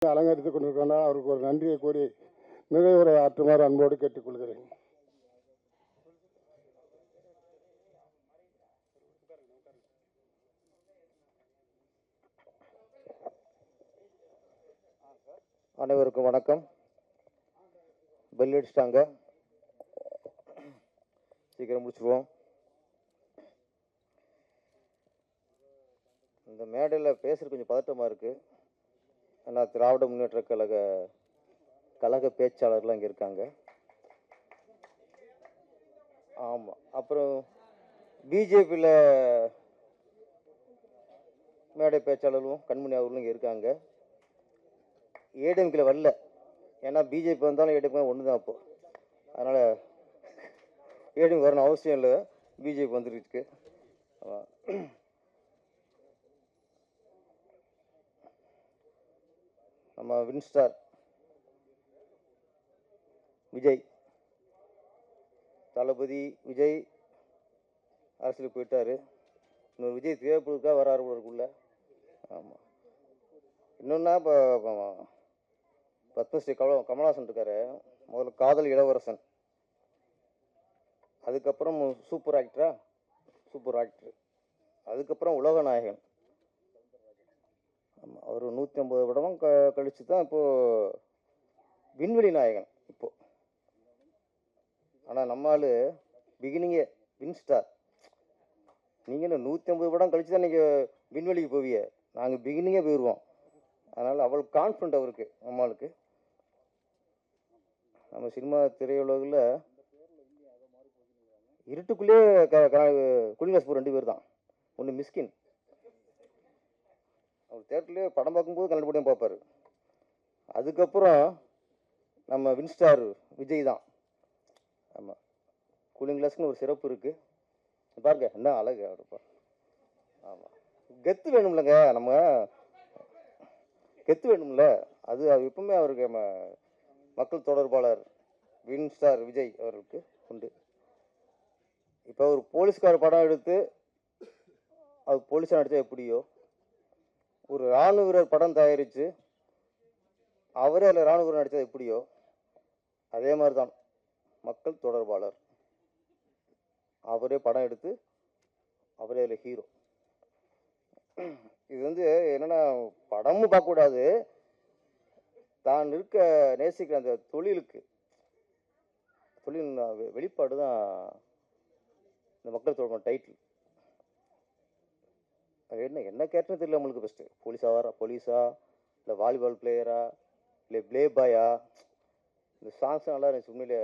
அலங்கரித்துக் கொண்டிருக்கிறார். அவருக்கு ஒரு நன்றியை கூறி நிறைவுரை ஆற்றுமாறு அன்போடு கேட்டுக்கொள்கிறேன். அனைவருக்கும் வணக்கம். பெல் அடிச்சிட்டாங்க, சீக்கிரம் முடிச்சுருவோம். இந்த மேடையில் பேசுறது கொஞ்சம் பதட்டமாக இருக்குது. ஏன்னா திராவிட முன்னேற்ற கழக பேச்சாளர்லாம் இங்கே இருக்காங்க. ஆமாம், அப்புறம் பிஜேபியில் மேடை பேச்சாளர்களும் கண்மணி அவர்களும் இங்கே இருக்காங்க. ஏடிஎம்கில் வரல, ஏன்னா பிஜேபி வந்தாலும் ஏடிஎம் ஒன்று தான். அப்போது அதனால் ஏடிஎம் வரணும் அவசியம் இல்லை, பிஜேபி வந்துருக்கு. நம்ம வின்ஸ்டார் விஜய், தளபதி விஜய் அரசியலுக்கு போயிட்டார். இன்னொரு விஜய் தேவைப்படுறதுக்காக வராரு உள்ள. ஆமாம், இன்னொன்னா இப்போ பத்மஸ்ரீ கமலஹாசன் இருக்காரு. முதல்ல காதல் இளவரசன், அதுக்கப்புறம் சூப்பர் ஆக்டர், அதுக்கப்புறம் உலக நாயகன். ஆமாம், அவர் 150 படமும் கழிச்சு தான் இப்போது விண்வெளி நாயகன் இப்போது. ஆனால் நம்மால் பிகினிங்கே வின்ஸ்டார். நீங்கள் 150 படம் கழிச்சு தான் நீங்கள் விண்வெளிக்கு போவிய, நாங்கள் பிகினிங்கே போயிடுவோம். அதனால் அவ்வளோ கான்ஃபிடண்ட் அவருக்கு. நம்மளுக்கு நம்ம சினிமா திரையுலகில் இருட்டுக்குள்ளேயே குளிங்காஸ்பூர் 2 பேர் தான். ஒன்று மிஸ்கின், அவர் தேட்டர்லேயே படம் பார்க்கும்போது கண்டுபிடியும் பார்ப்பார். அதுக்கப்புறம் நம்ம வின்ஸ்டார் விஜய் தான். ஆமாம், கூலிங் கிளாஸ்க்குன்னு ஒரு சிறப்பு இருக்குது. பாருங்க என்ன அழகு அவருப்பா. ஆமாம், கெத்து வேணும்லங்க, நம்ம கெத்து வேணும்ல. அது எப்பவுமே அவருக்கு நம்ம மக்கள் தொடர்பாளர் வின்ஸ்டார் விஜய் அவருக்கு உண்டு. இப்போ ஒரு போலீஸ்கார படம் எடுத்து அது போலீஸாக நடித்தா எப்படியோ, ஒரு இராணுவ வீரர் படம் தயாரித்து அவரே அதில் இராணுவ வீரர் நடித்தா எப்படியோ, அதே மாதிரி தான் மக்கள் தொடர்பாளர். அவரே படம் எடுத்து அவரே அதில் ஹீரோ. இது வந்து என்னென்னா, படமும் பார்க்கக்கூடாது, தான் நேசிக்கிற அந்த தொழில் வெளிப்பாடு தான் இந்த மக்கள் தொடர்பான டைட்டில். அது என்ன கேரக்டர்னு தெரியல நம்மளுக்கு. ஃபஸ்ட்டு போலீஸா இல்லை வாலிபால் பிளேயரா இல்லை பிளே பாயா. இந்த சாங்ஸ் நல்லா இருந்துச்சு உண்மையிலே.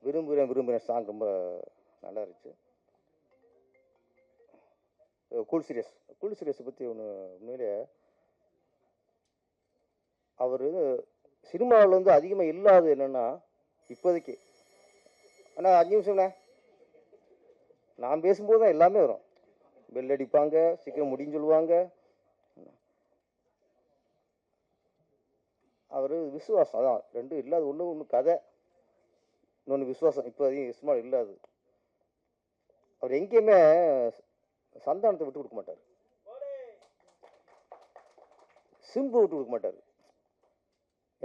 விரும்புகிறேன் சாங் ரொம்ப நல்லா இருந்துச்சு. கூல் சீரியஸை பற்றி ஒன்று உண்மையிலே அவர் சினிமாவில் வந்து அதிகமாக இல்லாது என்னென்னா இப்போதைக்கு. ஆனால் 5 நிமிஷம்ண்ணே, நான் பேசும்போது தான் எல்லாமே வரும். பெல் அடிப்பாங்க, சீக்கிரம் முடின்னு சொல்லுவாங்க. அவர் விசுவாசம், அதான் 2 இல்லாது. ஒன்று கதை, இன்னொன்று விசுவாசம். இப்போ அதிகம் சினிமா இல்லாது. அவர் எங்கேயுமே சந்தானத்தை விட்டு கொடுக்க மாட்டார், சிம்பு விட்டு கொடுக்க மாட்டார்.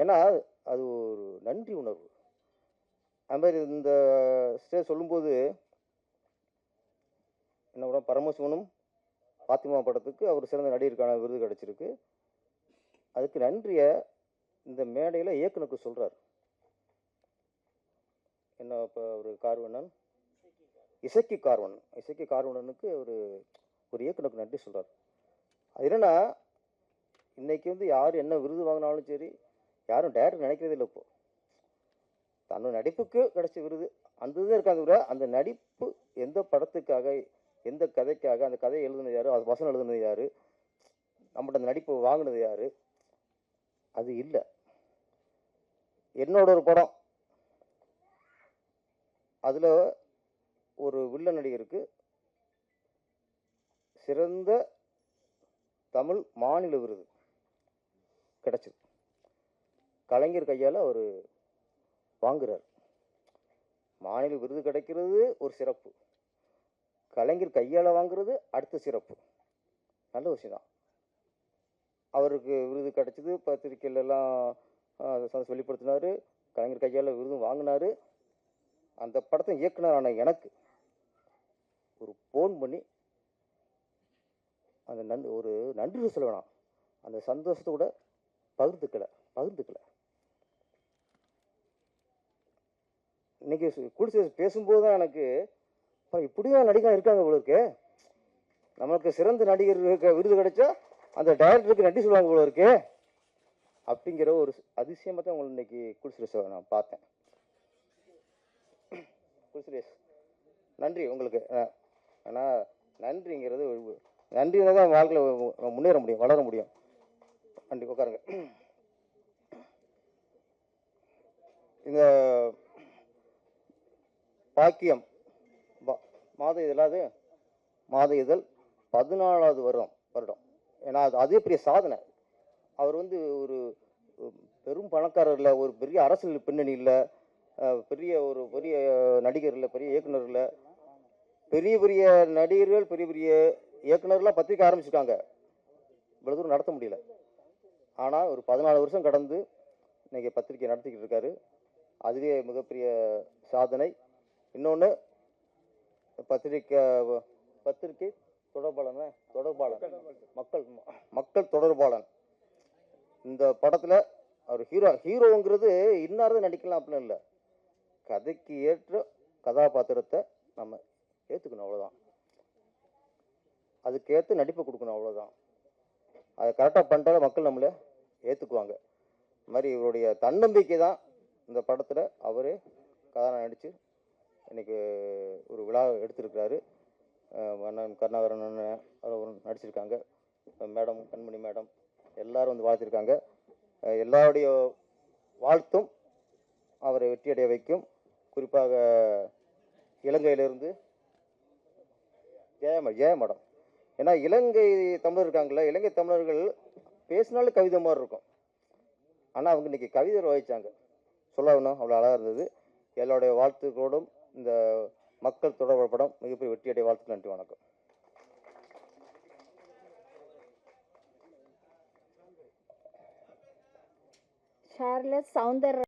ஏன்னா அது ஒரு நன்றி உணர்வு. அது மாதிரி இந்த ஸ்டேஜ் சொல்லும்போது என்ன கூட பரமசிவனும் பாத்திமா படத்துக்கு அவர் சிறந்த நடிகருக்கான விருது கிடைச்சிருக்கு. அதுக்கு நன்றியை இந்த மேடையில் இயக்குனருக்கு சொல்கிறார். என்ன இப்போ ஒரு கார்வண்ணன், இசக்கி கார்வண்ணனுக்கு ஒரு இயக்குனருக்கு நன்றி சொல்கிறார். அது என்னென்னா, இன்றைக்கி வந்து யார் என்ன விருது வாங்கினாலும் சரி, யாரும் டேரக்டர் நினைக்கிறதே இல்லை. இப்போது தன்னோட நடிப்புக்கு கிடைச்ச விருது அந்த இது இருக்காங்க விட, அந்த நடிப்பு எந்த படத்துக்காக, எந்த கதைக்காக, அந்த கதையை எழுதுனது யார், அது வசனம் எழுதுனது யார், நம்மகிட்ட அந்த நடிப்பு வாங்கினது யார், அது இல்லை. என்னோட ஒரு படம், அதில் ஒரு வில்ல நடிகருக்கு சிறந்த தமிழ் மாநில விருது கிடைச்சது. கலைஞர் கையால் அவர் வாங்குறார். மாநில விருது கிடைக்கிறது ஒரு சிறப்பு, கலைஞர் கையால் வாங்குறது அடுத்த சிறப்பு. நல்ல விஷயம் தான். அவருக்கு விருது கிடச்சிது, பத்திரிக்கையிலலாம் சந்தோஷம் வெளிப்படுத்தினார், கலைஞர் கையால் விருதும் வாங்கினார். அந்த படத்தை இயக்குனரான எனக்கு ஒரு ஃபோன் பண்ணி அந்த ஒரு நன்றி சொல்ல வேணாம், அந்த சந்தோஷத்தை கூட பகிர்ந்துக்கல. இன்னைக்கு குடிசை பேசும்போது தான் எனக்கு இப்படியும் நடிகா இருக்காங்க போல இருக்கு. நமக்கு சிறந்த நடிகர் விருது கிடைச்சா அந்த டைரக்டருக்கு நன்றி சொல்லுவாங்க போல இருக்கு அப்படிங்கிற ஒரு அதிசயமாக தான் உங்களை இன்னைக்கு குடிசுரேஷை நான் பார்த்தேன். குடிசுரேஷ் நன்றி உங்களுக்கு. ஆனால் நன்றிங்கிறது நன்றினா தான் வாழ்க்கையில் முன்னேற முடியும், வளர முடியும். நன்றி. உட்காருங்க. இந்த பாக்கியம் மாத இதழ் 14வது வருடம். ஏன்னா அதே பெரிய சாதனை. அவர் ஒரு பெரும் பணக்காரர் இல்லை, ஒரு பெரிய அரசியல் பின்னணி இல்லை, பெரிய நடிகர் இல்லை, பெரிய இயக்குனர் இல்லை. பெரிய நடிகர்கள், பெரிய இயக்குனர்லாம் பத்திரிக்கை ஆரம்பிச்சிருக்காங்க, இவ்வளவு தூரம் நடத்த முடியல. ஆனால் ஒரு 14 வருஷம் கடந்து இன்னைக்கு பத்திரிக்கை நடத்திக்கிட்டு இருக்காரு. அதுவே மிகப்பெரிய சாதனை. இன்னொன்று, பத்திரிக்கை மக்கள் தொடர்பாளன். இந்த படத்தில் அவர் ஹீரோங்கிறது இன்னாரது நடிக்கலாம் அப்படின்னு இல்லை, கதைக்கு ஏற்ற கதாபாத்திரத்தை நம்ம ஏற்றுக்கணும், அவ்வளோதான். அதுக்கேற்ற நடிப்பை கொடுக்கணும், அவ்வளோதான். அதை கரெக்டாக பண்ணிட்டாலும் மக்கள் நம்மளை ஏற்றுக்குவாங்க. இது மாதிரி இவருடைய தன்னம்பிக்கை தான் இந்த படத்தில் அவரே கதாநாயகன் நடித்து இன்னைக்கு ஒரு விழா எடுத்திருக்கிறாரு. அண்ணன் கருணாகரன் அண்ணன் நடிச்சிருக்காங்க, மேடம் கண்மணி மேடம் எல்லாரும் வாழ்த்திருக்காங்க. எல்லாருடைய வாழ்த்தும் அவரை வெற்றியடைய வைக்கும். குறிப்பாக இலங்கையிலிருந்து ஜெய மேடம். ஏன்னா இலங்கை தமிழர் இருக்காங்கல்ல, இலங்கை தமிழர்கள் பேசினாலும் கவிதை மாதிரி இருக்கும். ஆனால் அவங்க இன்னைக்கு கவிதை வாய்ச்சாங்க, சொல்ல வேணும், அவ்வளோ அழகாக இருந்தது. எல்லாருடைய வாழ்த்துக்களோடும் இந்த மக்கள் தொடர்பு படம் மிகப்பெரிய வெற்றியடைய வாழ்த்துக்கள். நன்றி, வணக்கம். சார்லஸ் சவுந்தர்